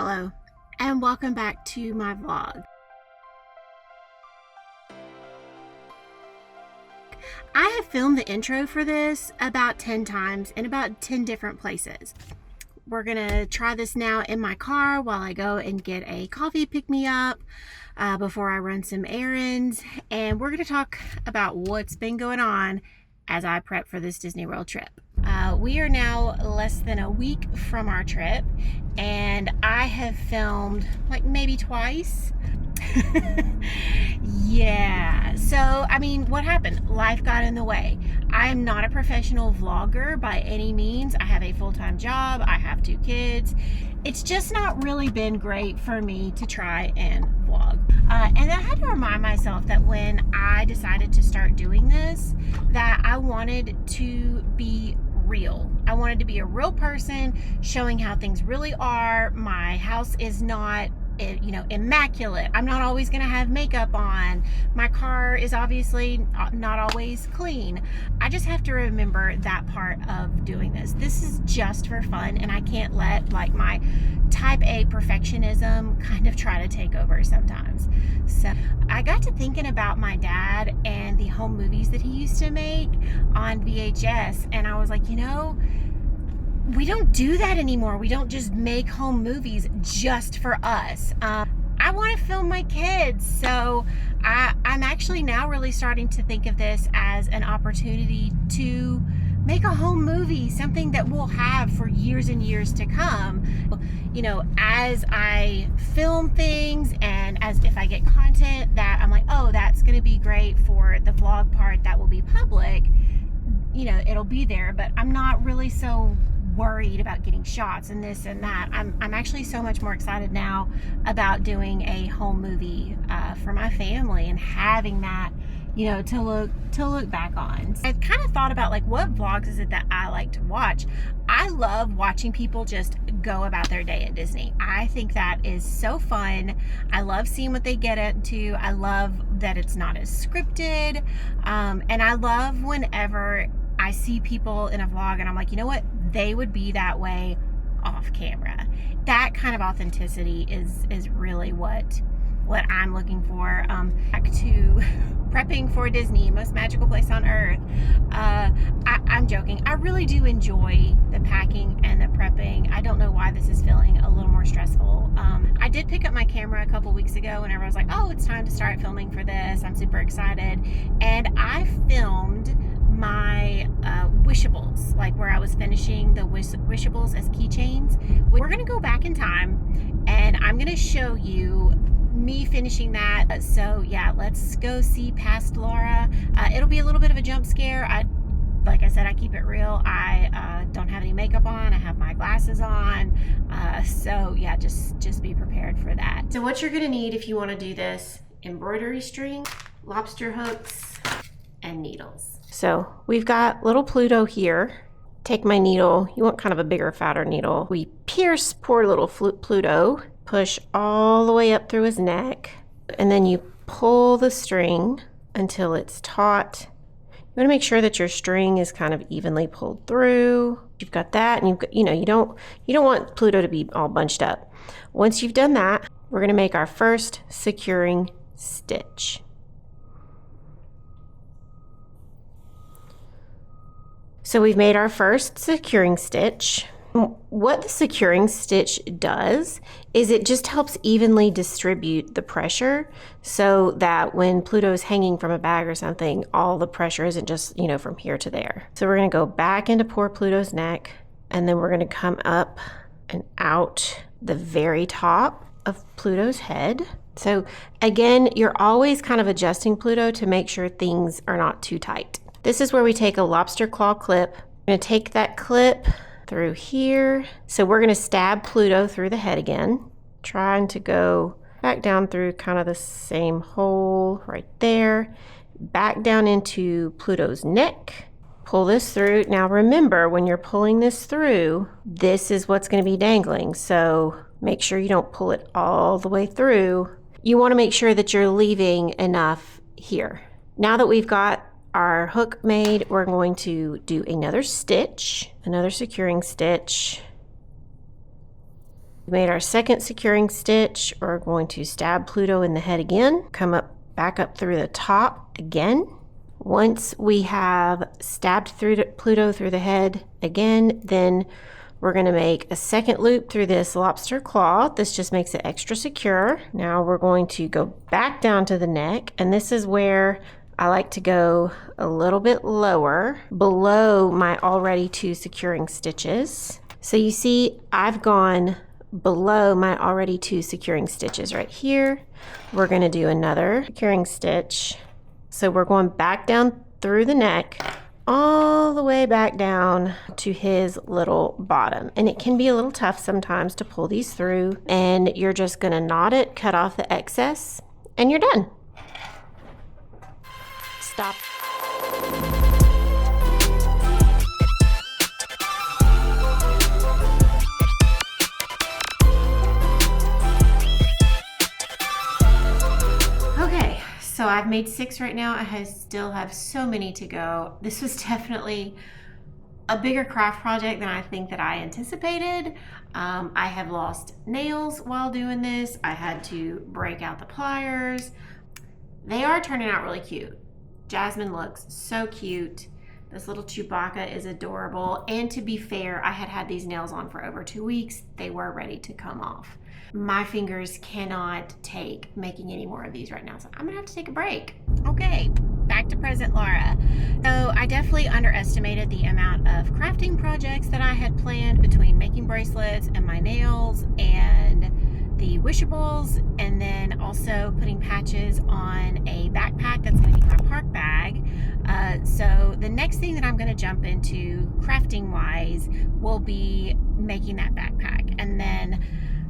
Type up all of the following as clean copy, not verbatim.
Hello, and welcome back to my vlog. I have filmed the intro for this about 10 times in about 10 different places. We're gonna try this now in my car while I go and get a coffee pick-me-up before I run some errands, and we're gonna talk about what's been going on as I prep for this Disney World trip. We are now less than a week from our trip, and I have filmed like maybe twice. Yeah, so I mean, what happened? Life got in the way. I am not a professional vlogger by any means. I have a full-time job. I have 2 kids. It's just not really been great for me to try and vlog. And I had to remind myself that when I decided to start doing this, that I wanted to be real. I wanted to be a real person, showing how things really are. My house is not, you know, immaculate. I'm not always going to have makeup on. My car is obviously not always clean. I just have to remember that part of doing this. This is just for fun, and I can't let like my type A perfectionism kind of try to take over sometimes. So I got to thinking about my dad and the home movies that he used to make on VHS, and I was like, you know, we don't do that anymore. We don't just make home movies just for us. I want to film my kids. So I'm actually now really starting to think of this as an opportunity to make a home movie, something that we'll have for years and years to come. You know, as I film things and as if I get content that I'm like, oh, that's going to be great for the vlog part that will be public, you know, it'll be there. But I'm not really so worried about getting shots and this and that. I'm actually so much more excited now about doing a home movie for my family and having that, you know, to look back on. I kind of thought about like, what vlogs is it that I like to watch? I love watching people just go about their day at Disney. I think that is so fun. I love seeing what they get into. I love that it's not as scripted, and I love whenever I see people in a vlog and I'm like, you know what? They would be that way off camera. That kind of authenticity is really what I'm looking for. Back to prepping for Disney, most magical place on earth. I'm joking. I really do enjoy the packing and the prepping. I don't know why this is feeling a little more stressful. I did pick up my camera a couple weeks ago and everyone was like, oh, it's time to start filming for this. I'm super excited. And I filmed my wishables, like where I was finishing the wishables as keychains. We're gonna go back in time and I'm gonna show you me finishing that. So yeah, let's go see past Laura. It'll be a little bit of a jump scare. Like I said, I keep it real. I don't have any makeup on. I have my glasses on. So yeah, just be prepared for that. So what you're gonna need if you wanna do this: embroidery string, lobster hooks, and needles. So we've got little Pluto here. Take my needle. You want kind of a bigger, fatter needle. We pierce poor little Pluto, push all the way up through his neck, and then you pull the string until it's taut. You want to make sure that your string is kind of evenly pulled through. You've got that, and you don't want Pluto to be all bunched up. Once you've done that, we're going to make our first securing stitch. So we've made our first securing stitch. What the securing stitch does is it just helps evenly distribute the pressure so that when Pluto's hanging from a bag or something, all the pressure isn't just, you know, from here to there. So we're gonna go back into poor Pluto's neck, and then we're gonna come up and out the very top of Pluto's head. So again, you're always kind of adjusting Pluto to make sure things are not too tight. This is where we take a lobster claw clip. We're going to take that clip through here. So we're going to stab Pluto through the head again, trying to go back down through kind of the same hole right there, back down into Pluto's neck. Pull this through. Now remember, when you're pulling this through, this is what's going to be dangling. So make sure you don't pull it all the way through. You want to make sure that you're leaving enough here. Now that we've got our hook made, we're going to do another stitch, another securing stitch. We made our second securing stitch. We're going to stab Pluto in the head again, come up back up through the top again. Once we have stabbed through Pluto through the head again, then we're going to make a second loop through this lobster claw. This just makes it extra secure. Now we're going to go back down to the neck, and this is where I like to go a little bit lower, below my already 2 securing stitches. So you see, I've gone below my already 2 securing stitches right here. We're going to do another securing stitch. So we're going back down through the neck, all the way back down to his little bottom. And it can be a little tough sometimes to pull these through, and you're just going to knot it, cut off the excess, and you're done. Stop. Okay, so I've made 6 right now. I still have so many to go. This was definitely a bigger craft project than I think that I anticipated. I have lost nails while doing this. I had to break out the pliers. They are turning out really cute. Jasmine looks so cute. This little Chewbacca is adorable. And to be fair, I had these nails on for over 2 weeks. They were ready to come off. My fingers cannot take making any more of these right now, so I'm gonna have to take a break. Okay, back to present Laura. So I definitely underestimated the amount of crafting projects that I had planned between making bracelets and my nails and the wishables, and then also putting patches on a backpack that's going to be my park bag. So the next thing that I'm going to jump into crafting wise will be making that backpack, and then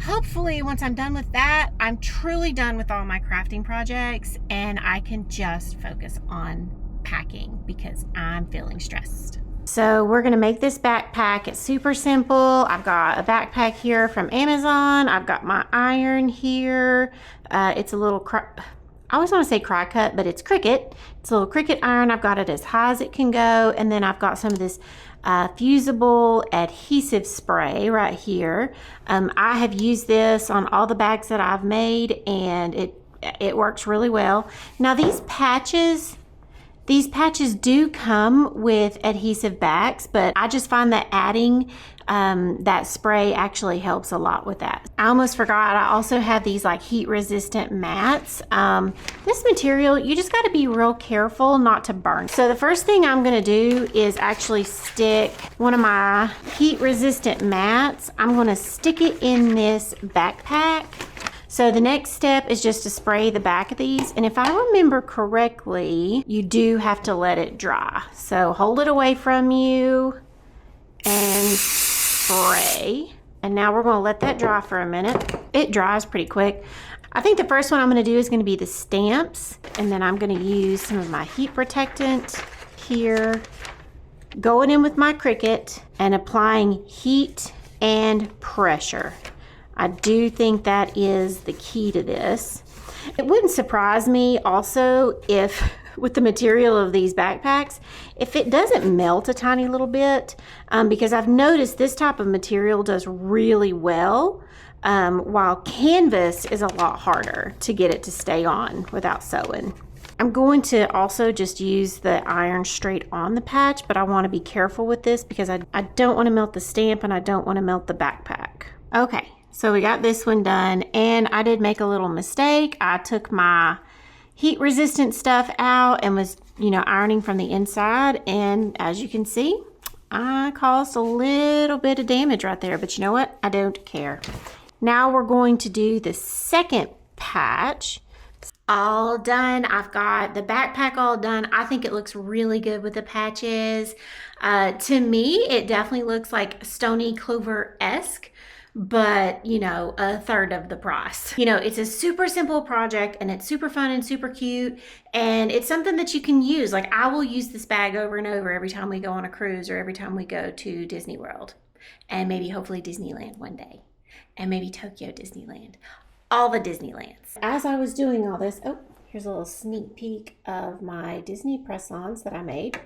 hopefully once I'm done with that, I'm truly done with all my crafting projects and I can just focus on packing because I'm feeling stressed. So we're going to make this backpack. It's super simple. I've got a backpack here from Amazon. I've got my iron here. It's a little, I always want to say cry cut, but it's Cricut. It's a little Cricut iron. I've got it as high as it can go. And then I've got some of this fusible adhesive spray right here. I have used this on all the bags that I've made, and it works really well. Now these patches do come with adhesive backs, but I just find that adding that spray actually helps a lot with that. I almost forgot, I also have these like heat resistant mats. This material, you just gotta be real careful not to burn. So the first thing I'm gonna do is actually stick one of my heat resistant mats. I'm gonna stick it in this backpack. So the next step is just to spray the back of these. And if I remember correctly, you do have to let it dry. So hold it away from you and spray. And now we're gonna let that dry for a minute. It dries pretty quick. I think the first one I'm gonna do is gonna be the stamps. And then I'm gonna use some of my heat protectant here, going in with my Cricut and applying heat and pressure. I do think that is the key to this. It wouldn't surprise me also if, with the material of these backpacks, if it doesn't melt a tiny little bit, because I've noticed this type of material does really well, while canvas is a lot harder to get it to stay on without sewing. I'm going to also just use the iron straight on the patch, but I want to be careful with this because I don't want to melt the stamp and I don't want to melt the backpack. Okay. So we got this one done, and I did make a little mistake. I took my heat resistant stuff out and was, ironing from the inside, and as you can see, I caused a little bit of damage right there, but you know what? I don't care. Now we're going to do the second patch. All done. I've got the backpack all done. I think it looks really good with the patches. To me, it definitely looks like Stoney Clover-esque, but a third of the price. It's a super simple project and it's super fun and super cute, and it's something that you can use. Like, I will use this bag over and over every time we go on a cruise or every time we go to Disney World, and maybe hopefully Disneyland one day, and maybe Tokyo Disneyland, all the Disneylands. As I was doing all this, oh, here's a little sneak peek of my Disney press-ons that I made.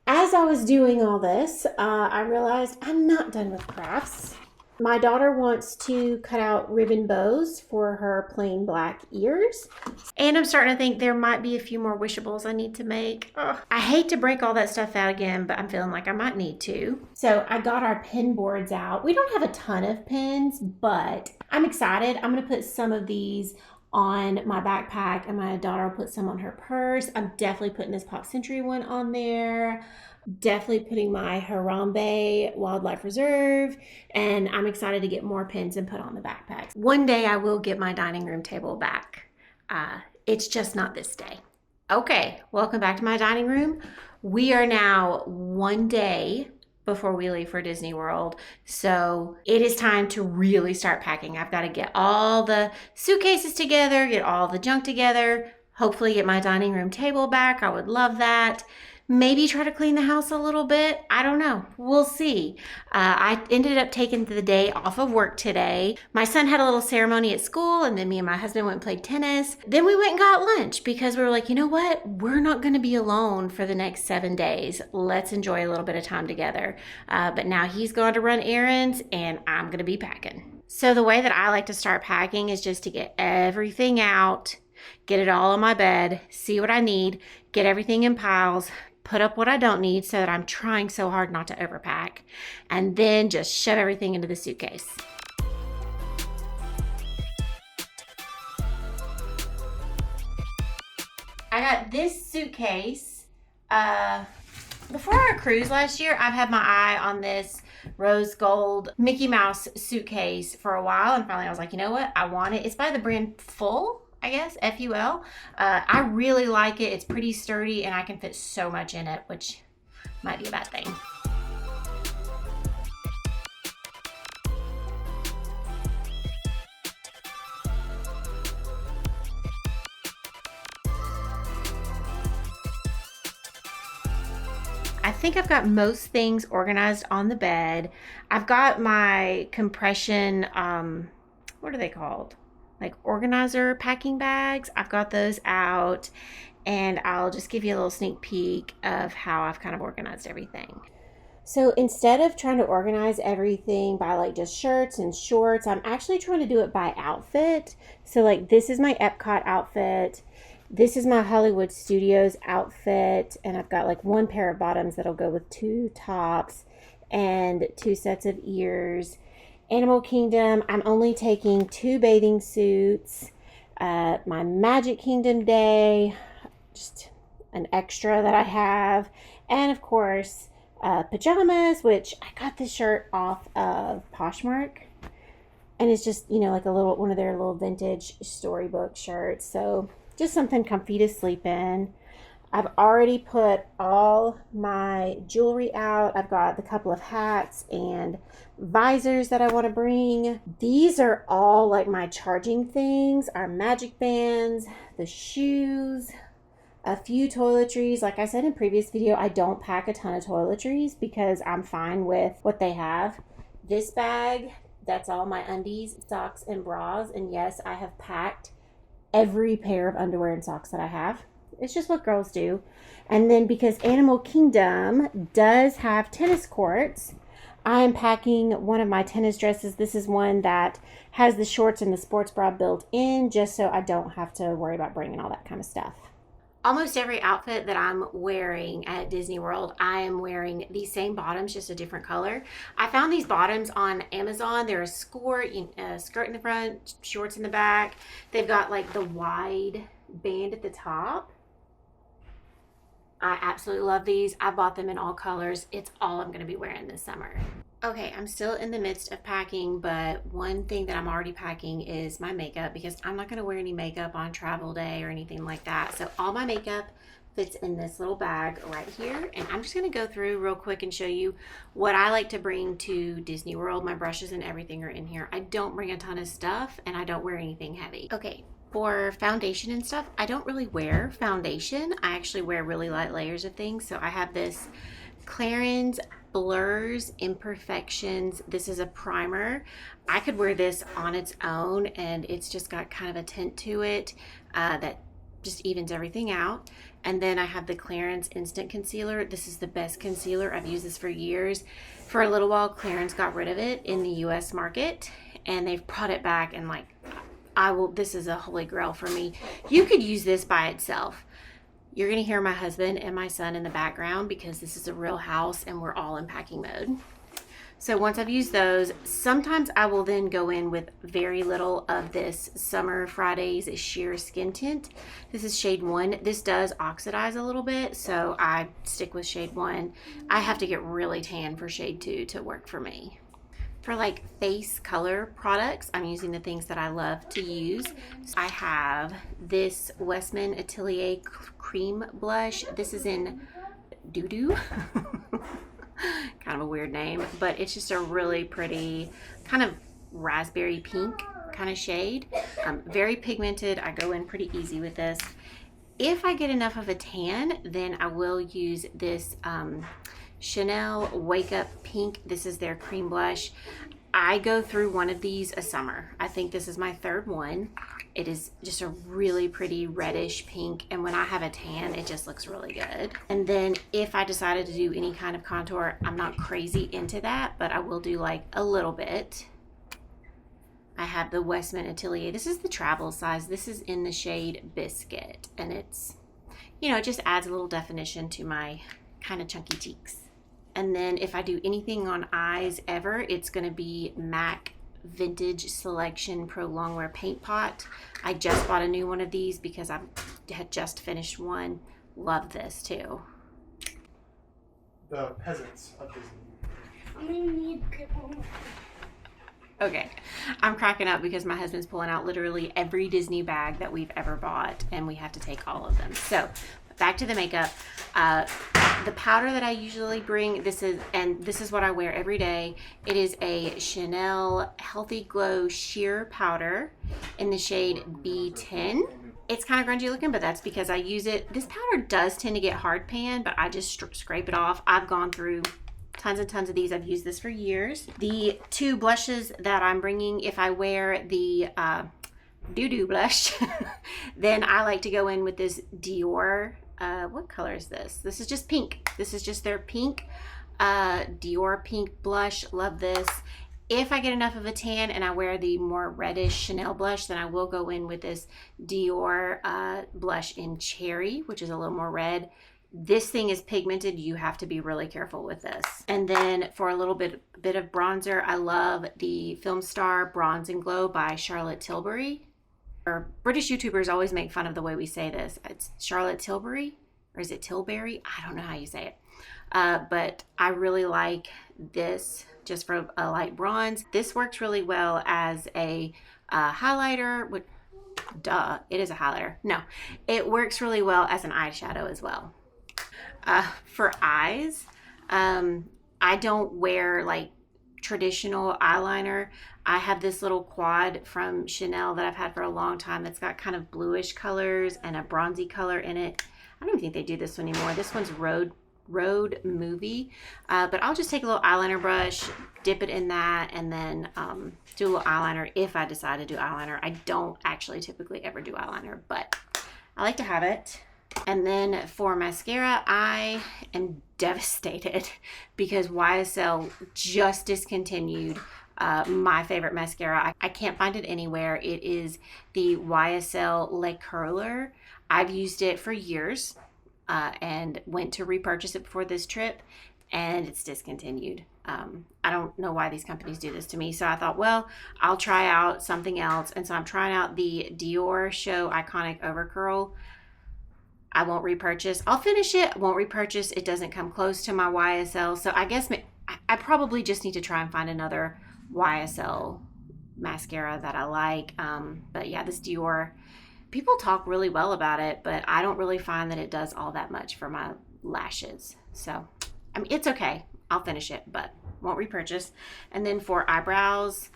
As I was doing all this, I realized I'm not done with crafts. My daughter wants to cut out ribbon bows for her plain black ears. And I'm starting to think there might be a few more wishables I need to make. Ugh. I hate to break all that stuff out again, but I'm feeling like I might need to. So I got our pin boards out. We don't have a ton of pins, but I'm excited. I'm gonna put some of these on my backpack, and my daughter will put some on her purse. I'm definitely putting this Pop Century one on there. Definitely putting my Harambe Wildlife Reserve, and I'm excited to get more pins and put on the backpacks. One day I will get my dining room table back. It's just not this day. Okay, welcome back to my dining room. We are now one day before we leave for Disney World, so it is time to really start packing. I've got to get all the suitcases together, get all the junk together, hopefully get my dining room table back. I would love that. Maybe try to clean the house a little bit. I don't know. We'll see. I ended up taking the day off of work today. My son had a little ceremony at school, and then me and my husband went and played tennis. Then we went and got lunch because we were like, you know what? We're not going to be alone for the next 7 days. Let's enjoy a little bit of time together. But now he's going to run errands, and I'm going to be packing. So the way that I like to start packing is just to get everything out, get it all on my bed, see what I need, get everything in piles, put up what I don't need so that I'm trying so hard not to overpack, and then just shove everything into the suitcase. I got this suitcase. Before our cruise last year, I've had my eye on this rose gold Mickey Mouse suitcase for a while, and finally I was like, you know what? I want it. It's by the brand Full, I guess, F-U-L. I really like it. It's pretty sturdy, and I can fit so much in it, which might be a bad thing. I think I've got most things organized on the bed. I've got my compression, what are they called? Like organizer packing bags. I've got those out, and I'll just give you a little sneak peek of how I've kind of organized everything. So instead of trying to organize everything by like just shirts and shorts, I'm actually trying to do it by outfit. So like this is my Epcot outfit. This is my Hollywood Studios outfit, and I've got like one pair of bottoms that'll go with 2 tops and 2 sets of ears. Animal Kingdom, I'm only taking 2 bathing suits. My Magic Kingdom day, just an extra that I have. And of course, pajamas, which I got this shirt off of Poshmark. And it's just, you know, like a little, one of their little vintage storybook shirts. So just something comfy to sleep in. I've already put all my jewelry out. I've got the couple of hats and visors that I want to bring. These are all like my charging things, our magic bands, the shoes, a few toiletries. Like I said in previous video, I don't pack a ton of toiletries because I'm fine with what they have. This bag, that's all my undies, socks, and bras. And yes, I have packed every pair of underwear and socks that I have. It's just what girls do. And then because Animal Kingdom does have tennis courts, I'm packing one of my tennis dresses. This is one that has the shorts and the sports bra built in, just so I don't have to worry about bringing all that kind of stuff. Almost every outfit that I'm wearing at Disney World, I am wearing these same bottoms, just a different color. I found these bottoms on Amazon. They're a skirt in the front, shorts in the back. They've got like the wide band at the top. I absolutely love these. I bought them in all colors. It's all I'm going to be wearing this summer. Okay, I'm still in the midst of packing, but one thing that I'm already packing is my makeup, because I'm not going to wear any makeup on travel day or anything like that. So all my makeup fits in this little bag right here, and I'm just going to go through real quick and show you what I like to bring to Disney World. My brushes and everything are in here. I don't bring a ton of stuff, and I don't wear anything heavy. Okay. For foundation and stuff, I don't really wear foundation. I actually wear really light layers of things. So I have this Clarins Blurs Imperfections. This is a primer. I could wear this on its own, and it's just got kind of a tint to it that just evens everything out. And then I have the Clarins Instant Concealer. This is the best concealer. I've used this for years. For a little while, Clarins got rid of it in the US market, and they've brought it back, and like, this is a holy grail for me. You could use this by itself. You're gonna hear my husband and my son in the background because this is a real house and we're all in packing mode. So once I've used those, sometimes I will then go in with very little of this Summer Fridays Sheer Skin Tint. This is shade 1. This does oxidize a little bit, so I stick with shade 1. I have to get really tan for shade 2 to work for me. For like face color products, I'm using the things that I love to use. I have this Westman Atelier Cream Blush. This is in Doo-Doo. Kind of a weird name, but it's just a really pretty kind of raspberry pink kind of shade. Very pigmented. I go in pretty easy with this. If I get enough of a tan, then I will use this Chanel Wake Up Pink. This is their cream blush. I go through one of these a summer. I think this is my third one. It is just a really pretty reddish pink, and when I have a tan, it just looks really good. And then if I decided to do any kind of contour, I'm not crazy into that, but I will do like a little bit. I have the Westman Atelier. This is the travel size. This is in the shade Biscuit, and it's, you know, it just adds a little definition to my kind of chunky cheeks. And then if I do anything on eyes ever, it's going to be MAC Vintage Selection Pro Longwear Paint Pot. I just bought a new one of these because I had just finished one. Love this too. The peasants of Disney. I'm gonna need people. Okay, I'm cracking up because my husband's pulling out literally every Disney bag that we've ever bought, and we have to take all of them. So back to the makeup. The powder that I usually bring, this is what I wear every day. It is a Chanel Healthy Glow Sheer Powder in the shade B10. It's kind of grungy looking, but that's because I use it. This powder does tend to get hard pan, but I just scrape it off. I've gone through tons and tons of these. I've used this for years. The two blushes that I'm bringing, if I wear the Doo-Doo blush, then I like to go in with this Dior. What color is this? This is just pink. This is just their pink Dior pink blush. Love this. If I get enough of a tan and I wear the more reddish Chanel blush, then I will go in with this Dior blush in Cherry, which is a little more red. This thing is pigmented. You have to be really careful with this. And then for a little bit of bronzer, I love the Film Star Bronze and Glow by Charlotte Tilbury. Or British YouTubers always make fun of the way we say this. It's Charlotte Tilbury, or is it Tilbury? I don't know how you say it. But I really like this just for a light bronze. This works really well as a highlighter. Duh, it is a highlighter. No, it works really well as an eyeshadow as well. For eyes, I don't wear like traditional eyeliner. I have this little quad from Chanel that I've had for a long time that's got kind of bluish colors and a bronzy color in it. I don't even think they do this one anymore. This one's Road Movie. But I'll just take a little eyeliner brush, dip it in that, and then do a little eyeliner if I decide to do eyeliner. I don't actually typically ever do eyeliner, but I like to have it. And then for mascara, I am devastated because YSL just discontinued my favorite mascara. I can't find it anywhere. It is the YSL Le Curler. I've used it for years and went to repurchase it before this trip, and it's discontinued. I don't know why these companies do this to me. So I thought, well, I'll try out something else. And so I'm trying out the Dior Show Iconic Overcurl. I won't repurchase. I'll finish it. Won't repurchase. It doesn't come close to my YSL. So I guess I probably just need to try and find another YSL mascara that I like. But yeah, this Dior, people talk really well about it, but I don't really find that it does all that much for my lashes. So, I mean, it's okay. I'll finish it, but won't repurchase. And then for eyebrows,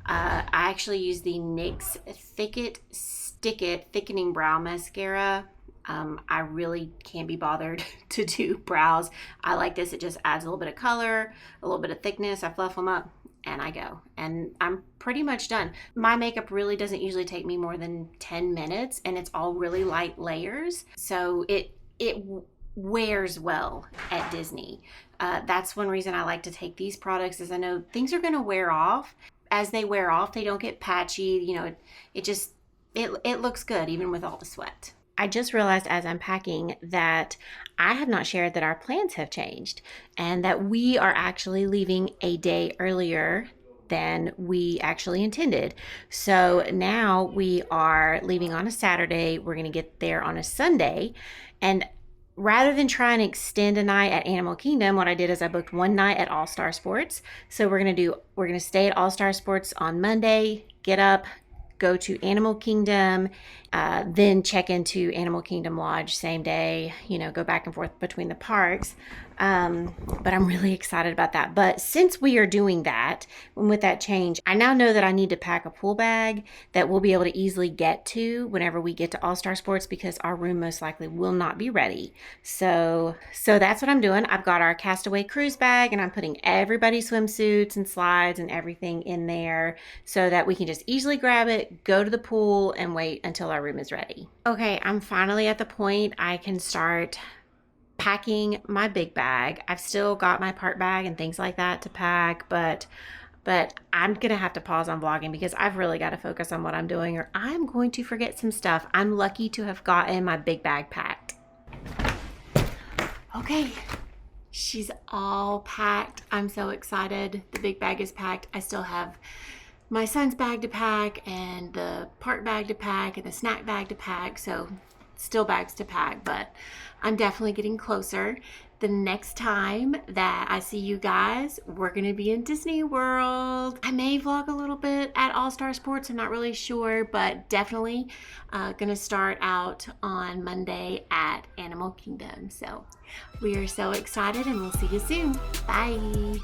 I actually use the NYX Stick It Thickening Brow Mascara. I really can't be bothered to do brows. I like this. It just adds a little bit of color, a little bit of thickness. I fluff them up, and I go. And I'm pretty much done. My makeup really doesn't usually take me more than 10 minutes, and it's all really light layers. So it wears well at Disney. That's one reason I like to take these products, is I know things are going to wear off. As they wear off, they don't get patchy. You know, it looks good even with all the sweat. I just realized as I'm packing that I have not shared that our plans have changed and that we are actually leaving a day earlier than we actually intended. So now we are leaving on a Saturday. We're going to get there on a Sunday. And rather than try and extend a night at Animal Kingdom, what I did is I booked one night at All Star Sports. So we're going to stay at All Star Sports on Monday, get up, go to Animal Kingdom, then check into Animal Kingdom Lodge same day, you know, go back and forth between the parks. But I'm really excited about that. But since we are doing that, and with that change, I now know that I need to pack a pool bag that we'll be able to easily get to whenever we get to All Star Sports, because our room most likely will not be ready. So that's what I'm doing. I've got our Castaway Cruise bag, and I'm putting everybody's swimsuits and slides and everything in there so that we can just easily grab it, go to the pool, and wait until our room is ready. Okay, I'm finally at the point I can start packing my big bag. I've still got my part bag and things like that to pack, but I'm gonna have to pause on vlogging because I've really got to focus on what I'm doing, or I'm going to forget some stuff. I'm lucky to have gotten my big bag packed. Okay, she's all packed. I'm so excited. The big bag is packed. I still have my son's bag to pack and the park bag to pack and the snack bag to pack, so still bags to pack, but I'm definitely getting closer. The next time that I see you guys, we're gonna be in Disney World. I may vlog a little bit at All Star Sports, I'm not really sure, but definitely gonna start out on Monday at Animal Kingdom. So we are so excited, and we'll see you soon. Bye.